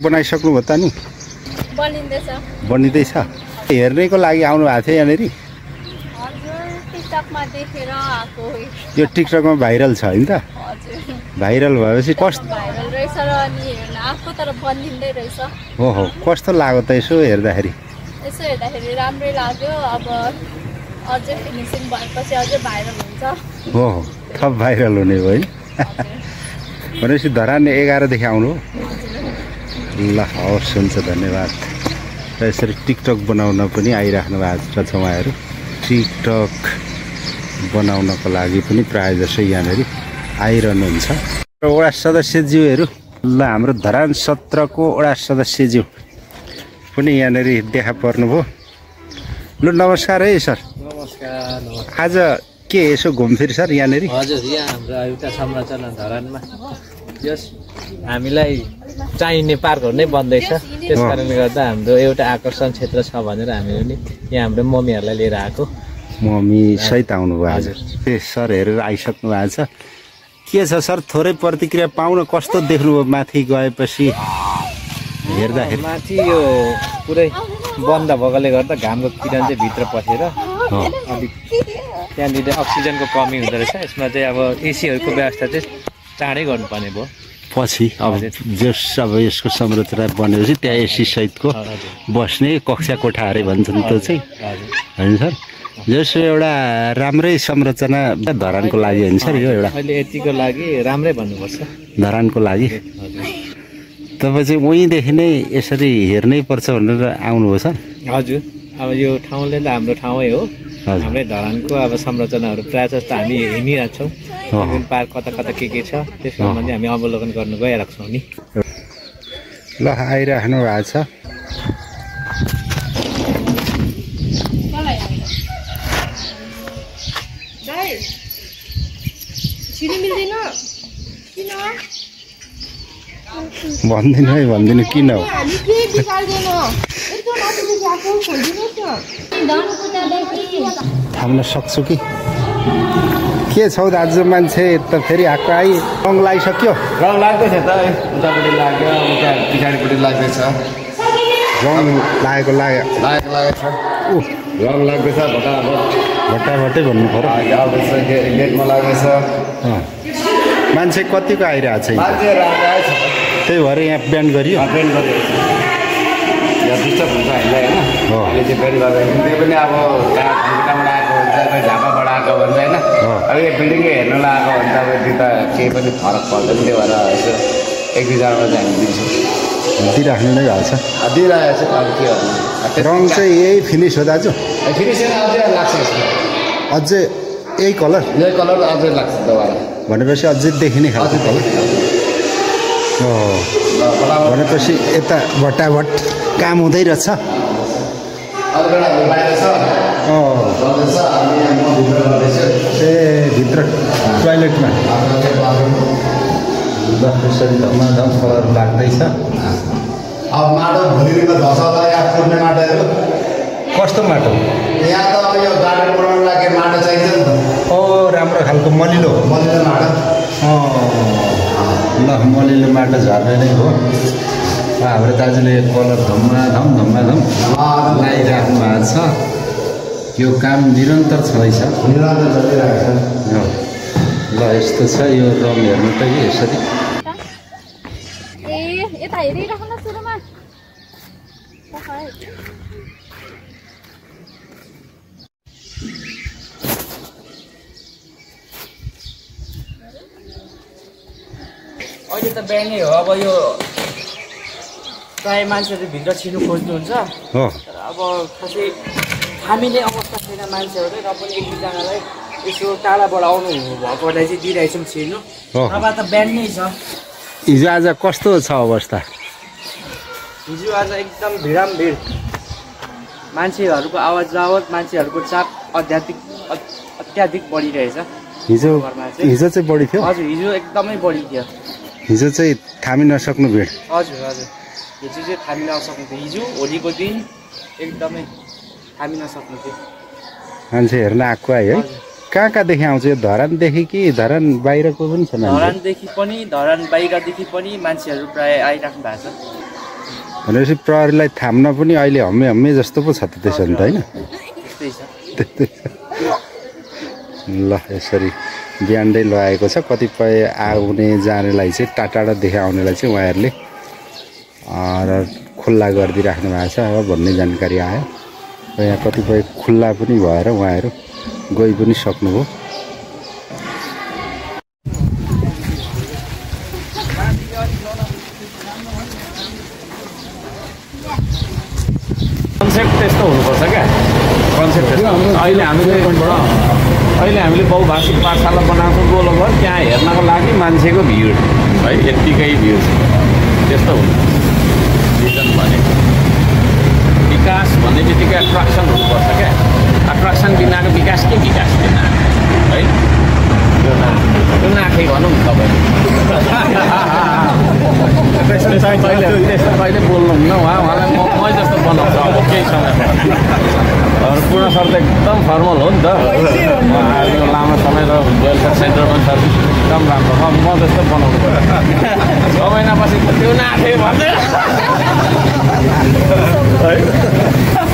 बनाइसक्नु भयो त नि? बनिँदैछ। बनिँदैछ। हेर्नेको लागि आउनु भएको थियो यहाँनिर? हजुर, टिकटकमा देखेर आएको। यो टिकटकमा भाइरल छ हैन त? हजुर। भाइरल भएपछि कस्तो भाइरल रहेछ र अनि हेर्न आएको तर बनिँदै रहेछ। ओहो, कस्तो लाग्यो त यसो हेर्दाखेरि? यसो हेर्दाखेरि राम्रै लाग्यो। अब अझै फिनिसिङ भएपछि अझै भाइरल हुन्छ। ओहो, थप भाइरल हुने भयो है? भनेपछि धरान 11 देखि आउनु हो? ल हवस्, हुन्छ, धन्यवाद। र यसरी टिकटक बनाउन पनि आइराख्नु भएको छ उहाँहरू। टिकटक बनाउनको लागि पनि प्रायः जसो यहाँनिर आइरहनुहुन्छ। र वडा सदस्यज्यूहरू, ल हाम्रो धरान 17 को वडा सदस्यज्यू पनि यहाँनिर देखा पर्नुभयो। ल नमस्कार है सर। नमस्कार। आज के यसो घुमफिर सर यहाँनिर? हजुर, यहाँ हाम्रो एउटा संरचना धरानमा यस हामीलाई चाहिने पार्कहरू नै बन्दैछ। त्यस कारणले गर्दा हाम्रो एउटा आकर्षण क्षेत्र छ भनेर हामीले पनि यहाँ हाम्रो मम्मीहरूलाई लिएर आएको। मम्मी सहित आउनुभयो आज? ए सर हेरेर आइसक्नु भएको छ। के छ सर, थोरै प्रतिक्रिया पाउन कस्तो देख्नुभयो माथि गएपछि हेर्दाखेरि? माथि यो पुरै बन्द भएकोले गर्दा घामको किरण चाहिँ भित्र पसेर अलिक त्यहाँनिर अक्सिजनको कमी हुँदो रहेछ। यसमा चाहिँ अब एसीहरूको व्यवस्था चाहिँ चाँडै गर्नुपर्ने भयो पछि। अब जस अब यसको संरचना बनेपछि त्यहाँ एसी सहितको बस्ने कक्षा कोठाहरू भन्छन् त्यो चाहिँ होइन सर? जसो एउटा राम्रै संरचना धरानको लागि होइन सर? यो एउटा अहिले यतिको लागि राम्रै भन्नुपर्छ धरानको लागि। तपाईँ चाहिँ उहीँदेखि नै यसरी हेर्नै पर्छ भनेर आउनुभयो सर? हजुर, अब यो ठाउँले त हाम्रो ठाउँै हो। हाम्रै धरानको अब संरचनाहरू प्रायः जस्तो हामी हिँडिरहेको छौँ। पार्क कता कता के छ त्यसको सम्बन्धी हामी अवलोकन गर्नु गइरहेको छौँ नि। ल आइराख्नु भएको छ। भन्दिनँ है, भन्दिनँ किन हो? थाम्न सक्छु कि के छौ दाजु? मान्छे त फेरि आएको आइ रङ लगाइसक्यो? रङ लाग्दैछ त, उतापट्टि लाग्यो, उता पछाडिपट्टि लाग्दैछ। रङ लागेको लागेको छ। रङ लाग्दैछ, भट्टाभट्टै भन्नु पर्यो। आउँदैछ, गेटमा लाग्दैछ। मान्छे कतिको आइरहेको छ? त्यही भएर यहाँ ब्यान्ड गरियो? ब्यान्ड गरियो। यहाँ डिस्टर्ब हुन्छ हामीलाई होइन? अहिले चाहिँ फेरि गर्दाखेरि त्यही पनि अब कहाँबाट आएको हुन्छ, झापाबाट आएको भन्छ होइन? अब यो बिल्डिङै हेर्नु लगाएको भने त अब त्यो त केही पनि फरक पर्दैन। त्यही भएर यसो एक दुईजनामा चाहिँ हामी दिन्छौँ। दिइराख्नु नै भएको छ? दिइरहेको छ। अब के गर्नु, रङ चाहिँ यही फिनिस हो दाजु? फिनिस अझै लाग्छ यसमा। अझै यही कलर? यही कलर अझै लाग्छ दोबारा। भनेपछि अझै देखिने खालको कलर? भनेपछि यता भट्टाभट काम हुँदै रहेछ? ए भित्र टोइलेटमा यसरी धमाधम कलर लाग्दैछ। अब माटो भोलिको धसाला या फुट्ने माटोहरू कस्तो माटो? यहाँ त अब यो गार्डन बनाउनु लागि माटो चाहिन्छ नि त। ओ राम्रो खालको मलिलो माटो। ल मलिलो माटो झर्ने नै हो। हाम्रो दाजुले कलर धमाधम लगाइराख्नु भएको छ। यो काम निरन्तर छँदैछ। निरन्तर चलिरहेको छ। ल यस्तो छ यो रङ हेर्नु त कि यसरी। यता हेरिराख्नु न सुरुमा। अहिले त बिहानै हो। अब यो प्रायः मान्छेहरू भित्र छिर्नु खोज्नुहुन्छ। तर अब खासै हामीले अवस्था छैन मान्छेहरू, र पनि एक दुईजनालाई यसो टाढाबाट आउनु भएकोलाई चाहिँ दिइरहेछौँ छिर्नु। नभए त बिहान नै छ। हिजो आज कस्तो छ अवस्था? हिजो आज एकदम भिड, मान्छेहरूको आवाज जावत, मान्छेहरूको चाप अत्याधिक बढिरहेछ। हिजो चाहिँ बढी थियो? हजुर, हिजो एकदमै बढी थियो। हिजो चाहिँ थामी नसक्नु भिड? हजुर, हिजो चाहिँ थामी नसक्नु थियो। हिजो होलीको दिन एकदमै थामी नसक्नु थियो। मान्छे हेर्न आएको है? कहाँदेखि आउँछ? यो धरानदेखि कि धरान बाहिरको पनि छ? धरानदेखि पनि, धरान बाहिरदेखि पनि मान्छेहरू प्रायः आइराख्नु भएको छ। भनेपछि प्रहरीलाई थाम्न पनि अहिले हम्मे जस्तो पो छ त त्यसो नि त होइन? ल यसरी बिहानै लगाएको छ। कतिपय आउने जानेलाई चाहिँ टाढा देखाउनेलाई चाहिँ उहाँहरूले खुल्ला गरिदिइराख्नु भएको छ अब भन्ने जानकारी आयो। र यहाँ कतिपय खुल्ला पनि भएर उहाँहरू गइ पनि सक्नुभयो। कन्सेप्ट त्यस्तो हुनुपर्छ क्या। कन्सेप्ट अहिले हामीले बहुभाषिक पाठशाला बनाएको गोलो घर त्यहाँ हेर्नको लागि मान्छेको भिड है, यत्तिकै भिड त्यस्तो हुन्छ। रिजन भनेको विकास भन्ने बित्तिकै एट्र्याक्सन हुनुपर्छ क्या। एट्र्याक्सन बिनाको विकास के विकास थिएन है। त्यो नाथे भनौँ न तपाईँले कहिले बोल्नुहुन्न उहाँलाई म जस्तो बनाउँछु अब केही समय पूर्ण सर त एकदम फर्मल हो नि त। यो लामो समय र वेलफेयर सेन्टरमा सर एकदम राम्रो म जस्तो बनाउनु पर्यो। 6 महिनापछि त्यो नाथे भन्दै है।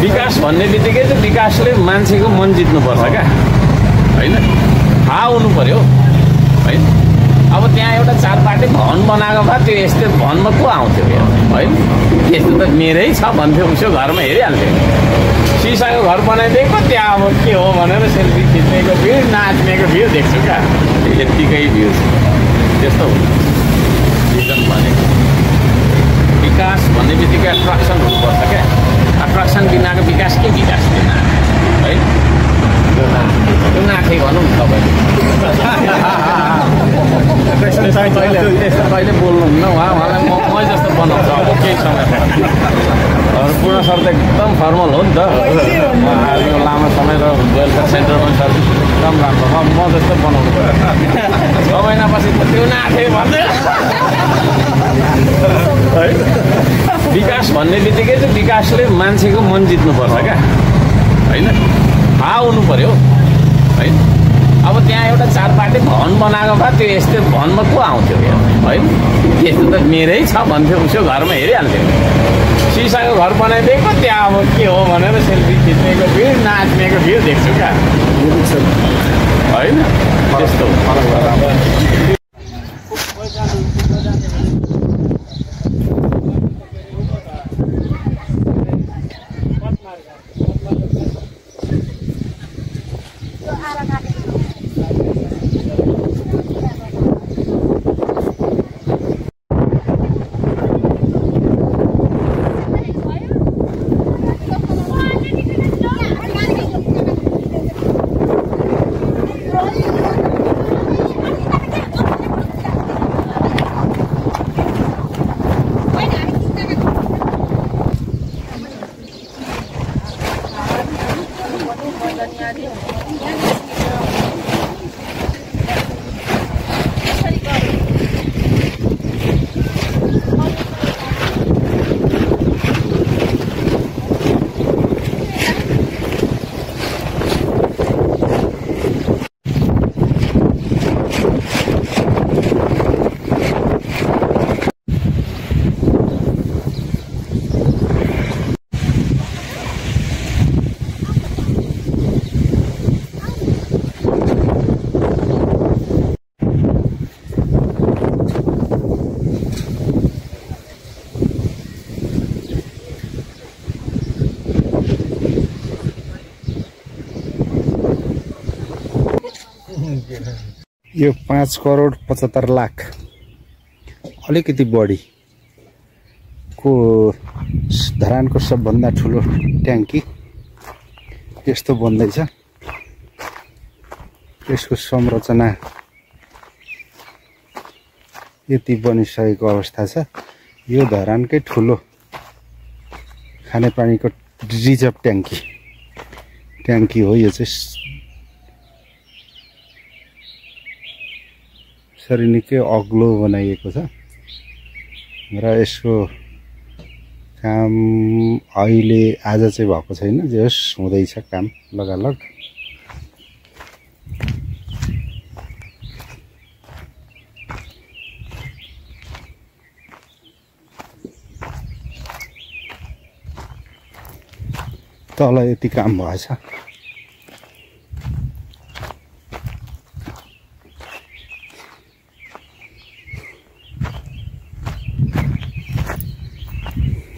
विकास भन्ने बित्तिकै चाहिँ विकासले मान्छेको मन जित्नुपर्छ क्या होइन, थाहा हुनु पर्यो है। अब त्यहाँ एउटा 4 पाटे भवन बनाएको भए त्यो यस्तो भवनमा को आउँथ्यो है? यस्तो त मेरै छ भन्थ्यो, उसो घरमा हेरिहाल्थ्यो। सिसाको घर बनाइदिएको त्यहाँ अब के हो भनेर सेल्फी खिच्नेको भिड, नाच्नेको भिड देख्छु क्या। यत्तिकै भिड त्यस्तो हुन्छ। रिजन भनेको विकास भन्ने बित्तिकै एट्र्याक्सन हुनुपर्छ क्या। एट्र्याक्सन बिनाको विकास के विकास थिएन है। त्यो नाथे भनौँ न तपाईँले कहिले बोल्नुहुन्न उहाँलाई म जस्तो बनाउँछु अब केही समय पूर्ण सर त एकदम फर्मल हो नि त। यो लामो समय र वेलफेयर सेन्टरमा सर एकदम राम्रो म जस्तो बनाउनु पर्यो। 6 महिनापछि त्यो नाथे भन्दै है। विकास भन्ने बित्तिकै चाहिँ विकासले मान्छेको मन जित्नुपर्छ क्या होइन, थाहा हुनु पर्यो है। अब त्यहाँ एउटा 4 पाटे भवन बनाएको भए त्यो यस्तो भवनमा को आउँथ्यो है? यस्तो त मेरै छ भन्थ्यो, उसो घरमा हेरिहाल्थ्यो। सिसाको घर बनाइदिएको त्यहाँ अब के हो भनेर सेल्फी खिच्नेको भिड, नाच्नेको भिड देख्छु क्या होइन। त्यस्तो यो 5 करोड 75 लाख अलिकति बढी को धरानको सबभन्दा ठुलो ट्याङ्की यस्तो बन्दैछ। यसको संरचना यति बनिसकेको अवस्था छ। यो धरानकै ठुलो खानेपानीको रिजर्भ ट्याङ्की हो। यो चाहिँ यसरी निकै अग्लो बनाइएको छ र यसको काम अहिले आज चाहिँ भएको छैन, जे होस् हुँदैछ काम लगालग। तल यति काम भएछ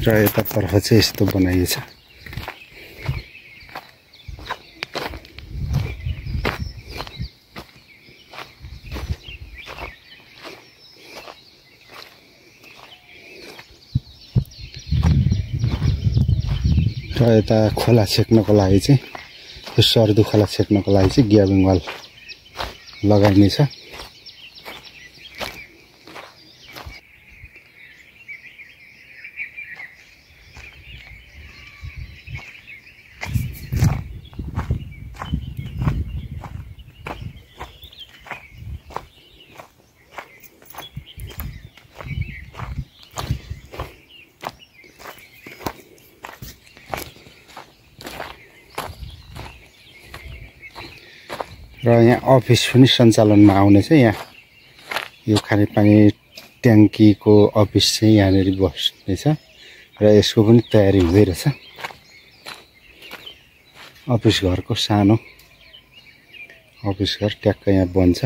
र यतातर्फ चाहिँ यस्तो बनाइएछ र यता खोला छेक्नको लागि चाहिँ यो सर्दु खोला छेक्नको लागि चाहिँ ग्याबिङ वाल लगाइनेछ र यहाँ अफिस पनि सञ्चालनमा आउनेछ यहाँ यो खानेपानी ट्याङ्कीको अफिस चाहिँ यहाँनिर बस्नेछ र यसको पनि तयारी हुँदै रहेछ अफिस घरको सानो अफिस घर ट्याक्क यहाँ बन्छ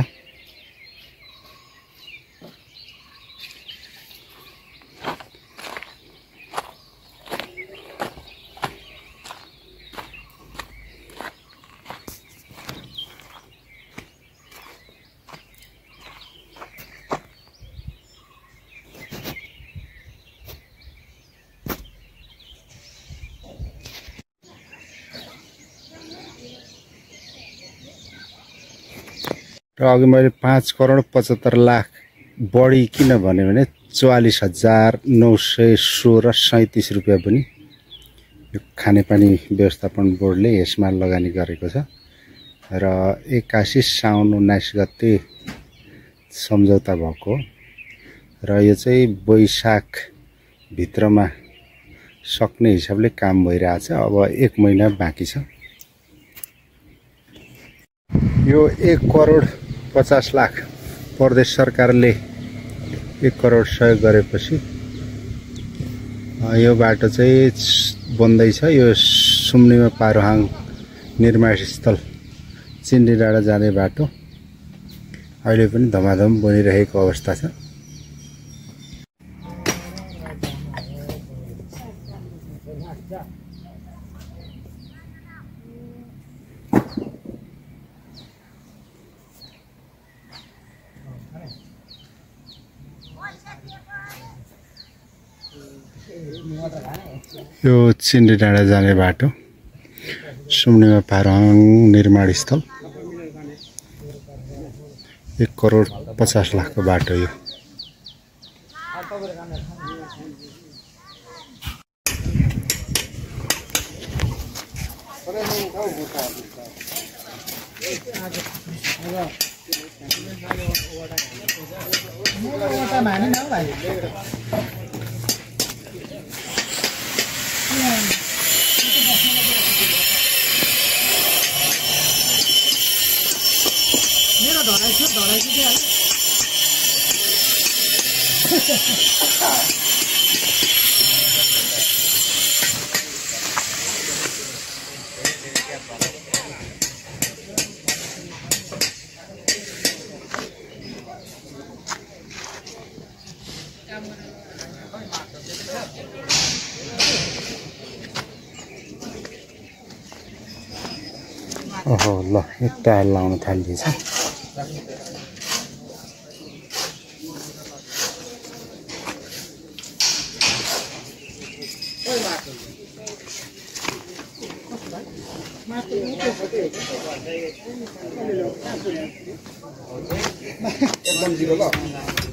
र अघि मैले 5,75,00,000 बढी किन भने 44,916.37 रुपियाँ पनि यो खानेपानी व्यवस्थापन बोर्डले यसमा लगानी गरेको छ र 81 साउन 19 गते सम्झौता भएको र यो चाहिँ वैशाख भित्रमा सक्ने हिसाबले काम भइरहेछ अब 1 महिना बाँकी छ यो 1,50,00,000 प्रदेश सरकारले 1 करोड सहयोग गरेपछि यो बाटो चाहिँ बन्दैछ यो सुम्निमा पारोहाङ निर्माण स्थल चिन्डी डाँडा जाने बाटो अहिले पनि धमाधम बनिरहेको अवस्था छ यो चिन्डी डाँडा जाने बाटो सुम्निमा पारोहाङ निर्माण स्थल 1,50,00,000 को बाटो यो ओहो ल एक टायर लाउन थालिदिएछ एकदम 0 ल